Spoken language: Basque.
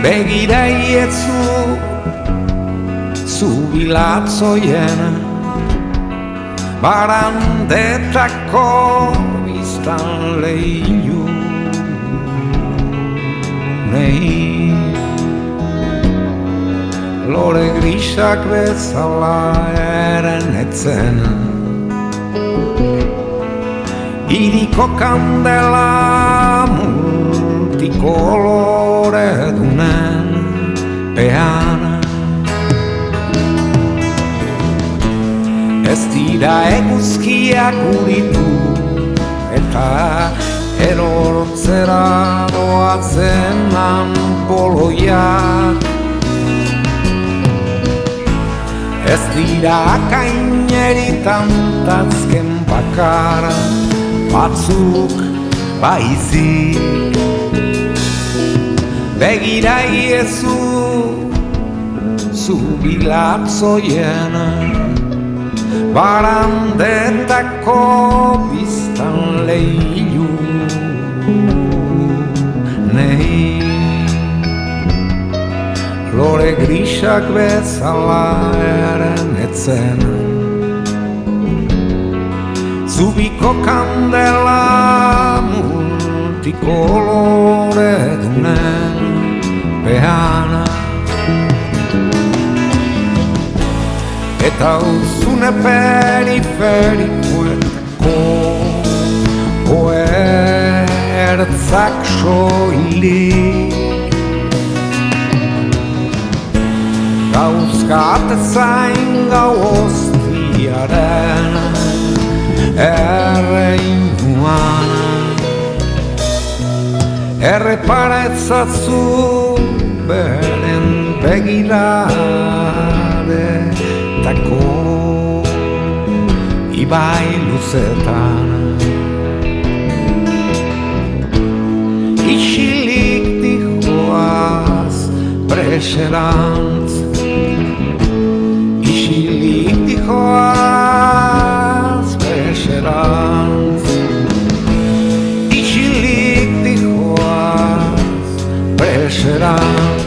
begira iezu zubilatzoien barandetako biztan lehiunei lore grisak bezala eren etzen iriko kandela multikolore dunen pean ez dira eguzkiak uritu eta erortzera doatzen anpoloiak ez dira akaineritan tazken bakara batzuk baizik begira iezu zubilatzoien barandetako biztan lehiunei lore grisak bezala eren etzen zubiko kandela multikolore dunen peana eta uzune periferikoetako oertzak soilik gauzkat zain gau ostiaren erreinuan erreparetzatzu beren begiradetako ibai luzetan isilik dihoaz preserantz isilik dihoaz preserantz isilik dihoaz preserantz